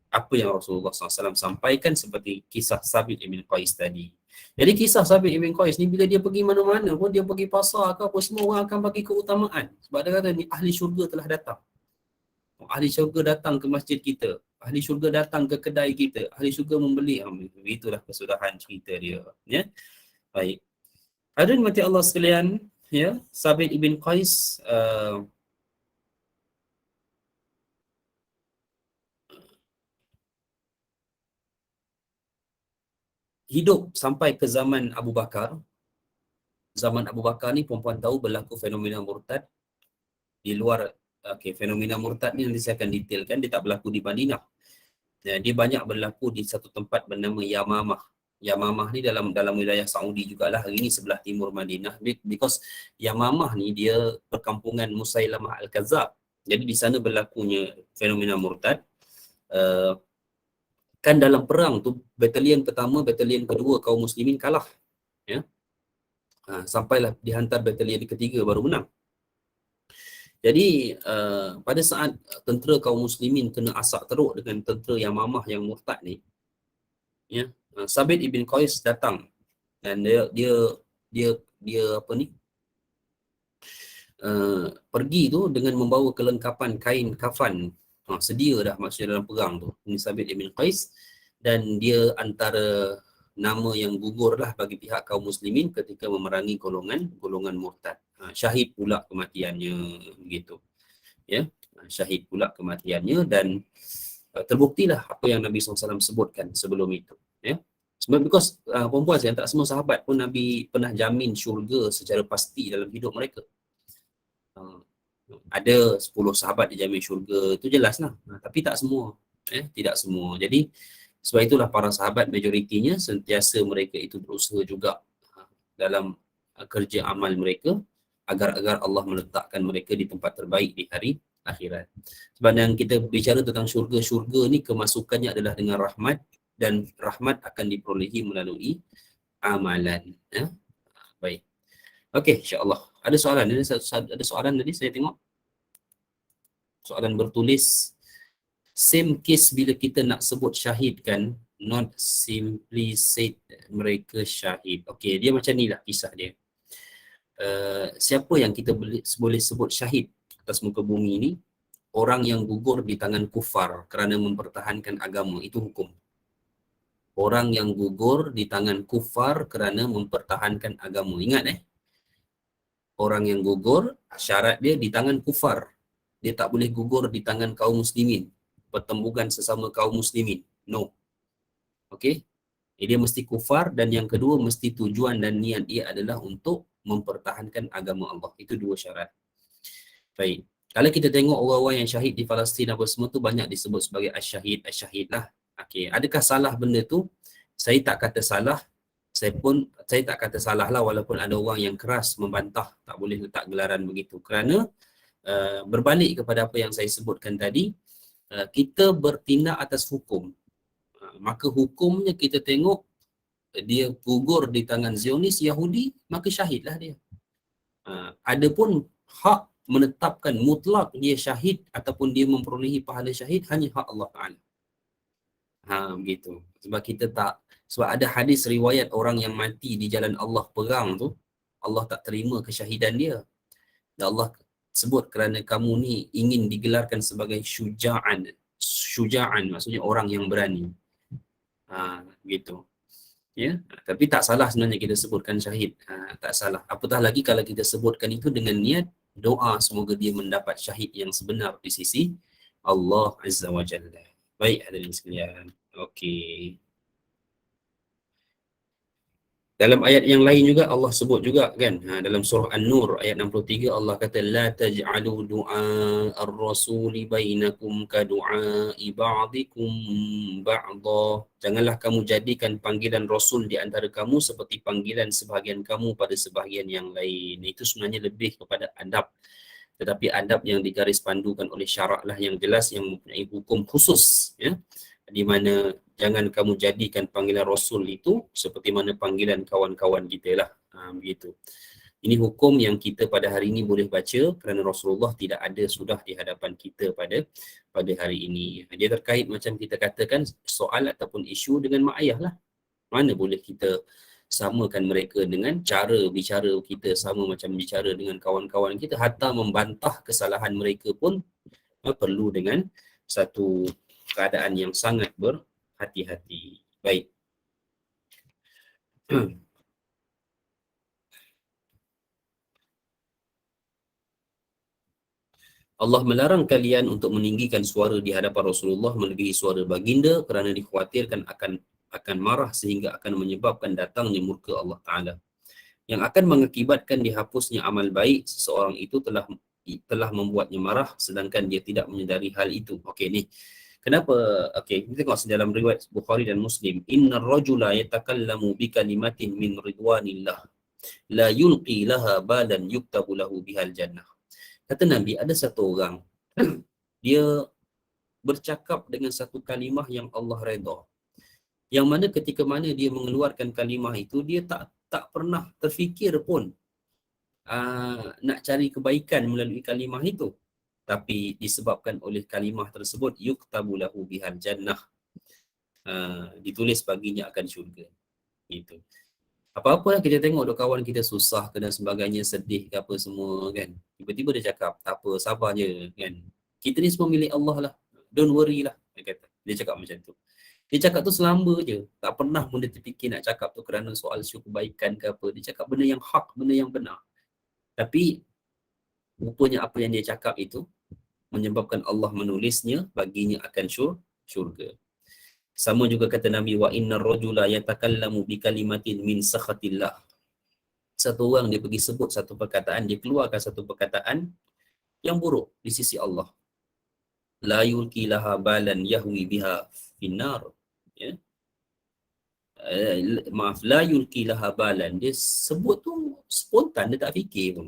apa yang Rasulullah SAW sampaikan, seperti kisah Sabit ibn Qais tadi. Jadi kisah Sabit ibn Qais ni, bila dia pergi mana-mana pun, dia pergi pasar ke apa, semua orang akan bagi keutamaan. Sebab dia kata ni ahli syurga telah datang. Ahli syurga datang ke masjid kita, ahli syurga datang ke kedai kita, ahli syurga membeli. Itulah kesudahan cerita dia. Ya? Baik. Hadirin mati Allah sekalian, ya, Sabit ibn Qais hidup sampai ke zaman Abu Bakar. Zaman Abu Bakar ni perempuan tahu berlaku fenomena murtad di luar. Fenomena murtad ni nanti saya akan detailkan. Dia tak berlaku di Madinah. Dia banyak berlaku di satu tempat bernama Yamamah. Yamamah ni dalam wilayah Saudi jugalah. Hari ni sebelah timur Madinah. Because Yamamah ni dia perkampungan Musailamah Al-Kazab. Jadi di sana berlakunya fenomena murtad. Kan dalam perang tu, batalion pertama, batalion kedua kaum muslimin kalah. Ya. Sampailah dihantar batalion ketiga baru menang. Jadi pada saat tentera kaum muslimin kena asak teruk dengan tentera Yamamah yang murtad ni, ya, Sabit ibn Qais datang dan dia apa ni, pergi tu dengan membawa kelengkapan kain kafan. Sedia dah maksudnya dalam perang tu. Ini Sabit ibn Qais, dan dia antara nama yang gugur lah bagi pihak kaum muslimin ketika memerangi golongan murtad. Syahid pula kematiannya, begitu. Ya, syahid pula kematiannya, dan terbuktilah apa yang Nabi SAW sebutkan sebelum itu. Ya, sebab because perempuan saya, tak semua sahabat pun Nabi pernah jamin syurga secara pasti dalam hidup mereka. Ada 10 sahabat dijamin syurga, itu jelas lah. Tapi tak semua. Tidak semua. Jadi sebab itulah para sahabat majoritinya sentiasa mereka itu berusaha juga dalam kerja amal mereka agar Allah meletakkan mereka di tempat terbaik di hari akhirat. Sebab yang kita bicara tentang syurga ni, kemasukannya adalah dengan rahmat, dan rahmat akan diperolehi melalui amalan. Baik. Okey, insya-Allah. Ada soalan? Ada soalan tadi saya tengok. Soalan bertulis, same case bila kita nak sebut syahid kan, not simply said mereka syahid. Okey, dia macam ni lah kisah dia. Siapa yang kita boleh sebut syahid atas muka bumi ni? Orang yang gugur di tangan kufar kerana mempertahankan agama, itu hukum. Orang yang gugur di tangan kufar kerana mempertahankan agama. Ingat orang yang gugur, syarat dia di tangan kufar. Dia tak boleh gugur di tangan kaum muslimin, pertemburan sesama kaum muslimin. No. Okey? Dia mesti kufar, dan yang kedua mesti tujuan dan niat dia adalah untuk mempertahankan agama Allah. Itu dua syarat. Baik. Kalau kita tengok orang-orang yang syahid di Palestin apa semua tu, banyak disebut sebagai asyahid lah. Okey, adakah salah benda tu? Saya tak kata salah. Saya tak kata salah lah, walaupun ada orang yang keras membantah tak boleh letak gelaran begitu. Kerana berbalik kepada apa yang saya sebutkan tadi, kita bertindak atas hukum. Maka hukumnya kita tengok dia gugur di tangan Zionis Yahudi, maka syahidlah dia. Adapun hak menetapkan mutlak dia syahid ataupun dia memperolehi pahala syahid, hanya hak Allah Ta'ala. Begitu. Sebab kita tak, sebab ada hadis riwayat orang yang mati di jalan Allah perang tu, Allah tak terima kesyahidan dia. Dan Allah sebut kerana kamu ni ingin digelarkan sebagai syuja'an. Syuja'an maksudnya orang yang berani. Gitu. Ya, tapi tak salah sebenarnya kita sebutkan syahid. Tak salah. Apatah lagi kalau kita sebutkan itu dengan niat doa semoga dia mendapat syahid yang sebenar di sisi Allah Azza wa Jalla. Baik hadirin sekalian. Okey. Dalam ayat yang lain juga Allah sebut juga kan, dalam surah An-Nur ayat 63 Allah kata la taj'alu du'a ar-rasuli bainakum ka du'a'i ba'dikum ba'dha. Janganlah kamu jadikan panggilan Rasul di antara kamu seperti panggilan sebahagian kamu pada sebahagian yang lain. Itu sebenarnya lebih kepada adab. Tetapi adab yang digaris pandukan oleh syarak lah yang jelas yang mempunyai hukum khusus, ya, di mana jangan kamu jadikan panggilan Rasul itu seperti mana panggilan kawan-kawan kita lah. Begitu. Ini hukum yang kita pada hari ini boleh baca kerana Rasulullah tidak ada sudah di hadapan kita pada hari ini. Dia terkait macam kita katakan soal ataupun isu dengan mak ayah lah. Mana boleh kita samakan mereka dengan cara bicara kita sama macam bicara dengan kawan-kawan kita, hatta membantah kesalahan mereka pun perlu dengan satu keadaan yang sangat berhati-hati. Baik. Allah melarang kalian untuk meninggikan suara di hadapan Rasulullah melebihi suara baginda kerana dikhawatirkan akan marah sehingga akan menyebabkan datangnya murka Allah Ta'ala. Yang akan mengakibatkan dihapusnya amal baik seseorang itu telah membuatnya marah sedangkan dia tidak menyedari hal itu. Okey ni. Kenapa? Okey, kita tengok dalam riwayat Bukhari dan Muslim. Innar rajula yatakallamu bi kalimatin min ridwanillah la yulqi laha balan yuktabu lahu bihal jannah. Kata Nabi, ada satu orang dia bercakap dengan satu kalimah yang Allah redha. Yang mana ketika mana dia mengeluarkan kalimah itu, dia tak pernah terfikir pun nak cari kebaikan melalui kalimah itu. Tapi disebabkan oleh kalimah tersebut, yuktabu lahu bihal jannah, ditulis baginya akan syurga. Itu. Apa-apa lah kita tengok kawan kita susah ke dan sebagainya, sedih ke apa semua kan. Tiba-tiba dia cakap, tak apa, sabar je kan. Kita ni semua milik Allah lah. Don't worry lah. Dia cakap macam tu. Dia cakap tu selamba je. Tak pernah pun dia terfikir nak cakap tu kerana soal isu kebaikan ke apa. Dia cakap benda yang hak, benda yang benar. Tapi rupanya apa yang dia cakap itu menyebabkan Allah menulisnya baginya akan syurga. Sama juga kata Nabi, wa innar rajula yatakallamu bi kalimatin min sakhatillah. Satu orang dia pergi sebut satu perkataan, dia keluarkan satu perkataan yang buruk di sisi Allah. La yulqi laha balan yahwi biha finnar. Ya. Maaf, la yulqi laha balan. Dia sebut tu spontan, dia tak fikir pun.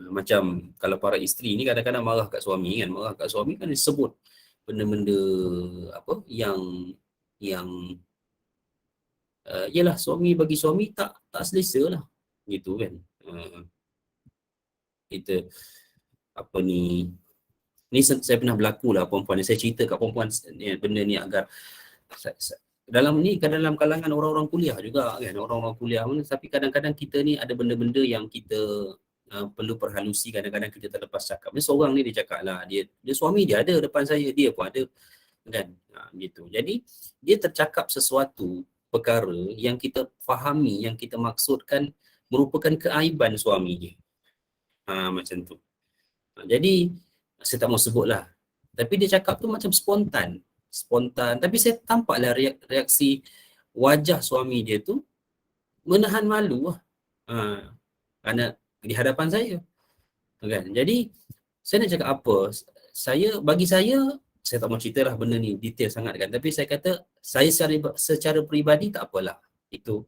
Macam kalau para isteri ni kadang-kadang marah kat suami kan, marah kat suami kan dia sebut benda-benda apa yang yalah suami bagi suami tak selesa lah gitu kan. Kita apa ni saya pernah berlaku lah perempuan ni, saya cerita kat perempuan benda ni agar dalam kalangan orang-orang kuliah juga kan, orang-orang kuliah pun, tapi kadang-kadang kita ni ada benda-benda yang kita perlu perhalusi, kadang-kadang kita terlepas cakap. Ni seorang ni dia cakap lah, dia suami dia ada depan saya, dia pun ada kan, gitu. Jadi dia tercakap sesuatu perkara yang kita fahami, yang kita maksudkan merupakan keaiban suami dia, macam tu. Jadi saya tak mau sebut lah, tapi dia cakap tu macam spontan, tapi saya tampaklah reaksi wajah suami dia tu menahan malu lah, kerana di hadapan saya kan. Jadi saya nak cakap apa, bagi saya tak mau cerita lah benda ni detail sangat kan, tapi saya kata saya secara peribadi tak apalah, itu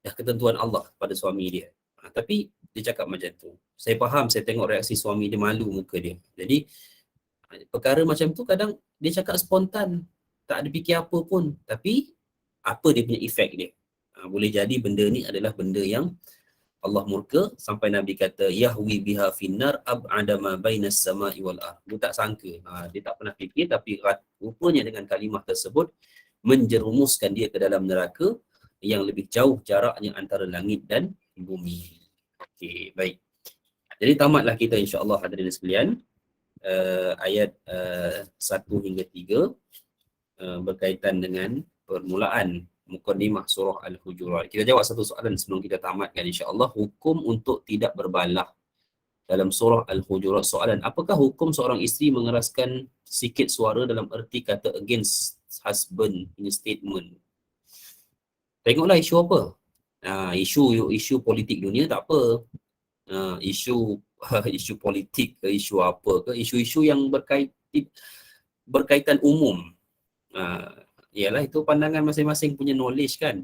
dah ketentuan Allah pada suami dia. Tapi dia cakap macam tu, saya faham, saya tengok reaksi suami dia, malu muka dia. Jadi perkara macam tu kadang dia cakap spontan, tak ada fikir apa pun, tapi apa dia punya efek dia. Boleh jadi benda ni adalah benda yang Allah murka sampai Nabi kata yahwi biha finnar ab'ada ma bainas sama'i wal ardh. Dia tak sangka, dia tak pernah fikir, tapi rupanya dengan kalimah tersebut menjerumuskan dia ke dalam neraka yang lebih jauh jaraknya antara langit dan bumi. Okey, baik. Jadi tamatlah kita insya-Allah hadirin sekalian ayat 1 hingga 3 berkaitan dengan permulaan mukadimah surah Al-Hujurat. Kita jawab satu soalan sebelum kita tamatkan insya-Allah. Hukum untuk tidak berbalah dalam surah Al-Hujurat. Soalan, apakah hukum seorang isteri mengeraskan sikit suara dalam erti kata against husband in statement? Tengoklah isu apa. Isu politik dunia tak apa. Isu isu politik ke isu apa ke, isu-isu yang berkaitan umum. Ialah itu pandangan masing-masing punya knowledge kan.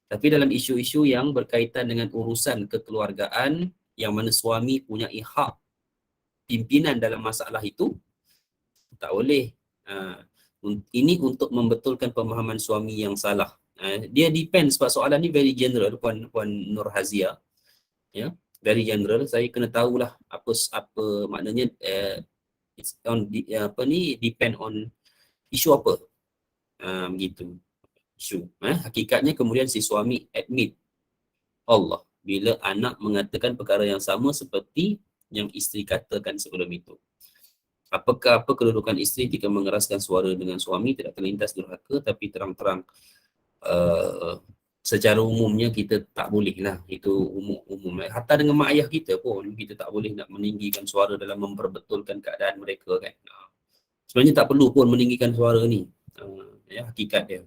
Tapi dalam isu-isu yang berkaitan dengan urusan kekeluargaan yang mana suami punya hak pimpinan dalam masalah itu, tak boleh. Ini untuk membetulkan pemahaman suami yang salah. Dia depend sebab soalan ni very general, Puan Nur Hazia. Ya, very general. Saya kena tahulah apa maknanya it's on depend on isu apa. Begitu. Isu. Hakikatnya kemudian si suami admit Allah bila anak mengatakan perkara yang sama seperti yang isteri katakan sebelum itu. Apakah kedudukan isteri jika mengeraskan suara dengan suami tidak terlintas durhaka, tapi terang-terang secara umumnya kita tak boleh lah. Itu umum. Hatta dengan mak ayah kita pun kita tak boleh nak meninggikan suara dalam memperbetulkan keadaan mereka kan. Sebenarnya tak perlu pun meninggikan suara ni. Hakikat dia.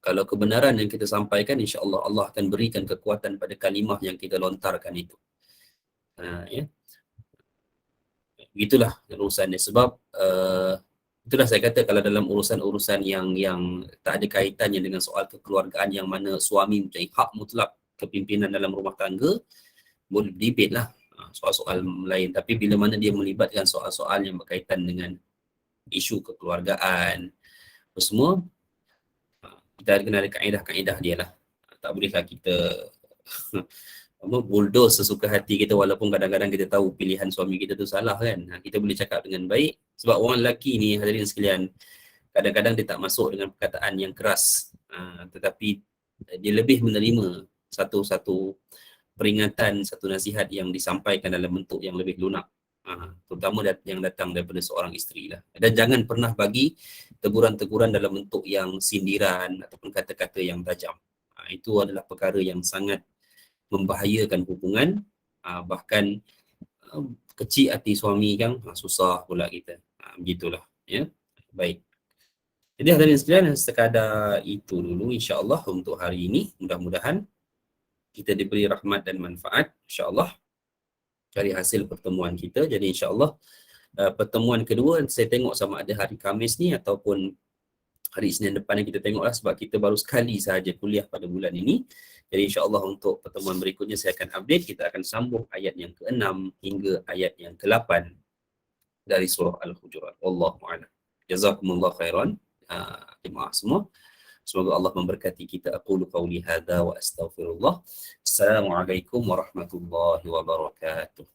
Kalau kebenaran yang kita sampaikan, insya-Allah Allah akan berikan kekuatan pada kalimah yang kita lontarkan itu. Begitulah urusannya. Sebab itulah saya kata kalau dalam urusan-urusan yang tak ada kaitannya dengan soal kekeluargaan yang mana suami mempunyai hak mutlak kepimpinan dalam rumah tangga, boleh debate lah soal-soal lain. Tapi bila mana dia melibatkan soal-soal yang berkaitan dengan isu kekeluargaan apa semua, kita kena ada kaedah-kaedah dia lah. Tak bolehlah kita bulldoze sesuka hati kita walaupun kadang-kadang kita tahu pilihan suami kita tu salah kan. Kita boleh cakap dengan baik sebab orang lelaki ni hadirin sekalian kadang-kadang dia tak masuk dengan perkataan yang keras, tetapi dia lebih menerima satu peringatan, satu nasihat yang disampaikan dalam bentuk yang lebih lunak, terutama yang datang daripada seorang isteri lah. Dan jangan pernah bagi teguran-teguran dalam bentuk yang sindiran ataupun kata-kata yang tajam. Itu adalah perkara yang sangat membahayakan hubungan, bahkan kecil hati suami kan, susah pula kita. Begitulah ya. Baik. Jadi hadirin sekalian, sekadar itu dulu insya-Allah untuk hari ini. Mudah-mudahan kita diberi rahmat dan manfaat insya-Allah dari hasil pertemuan kita. Jadi insya-Allah pertemuan kedua saya tengok sama ada hari Khamis ni ataupun hari Isnin depan yang kita tengoklah sebab kita baru sekali sahaja kuliah pada bulan ini. Jadi insya-Allah untuk pertemuan berikutnya saya akan update. Kita akan sambung ayat yang ke-6 hingga ayat yang ke-8 dari surah Al-Hujurat. Wallahu a'lam. Jazakumullah khairan jemaah semua. Semoga Allah memberkati kita. Aqulu qawli hadza wa astaghfirullah. Assalamualaikum warahmatullahi wabarakatuh.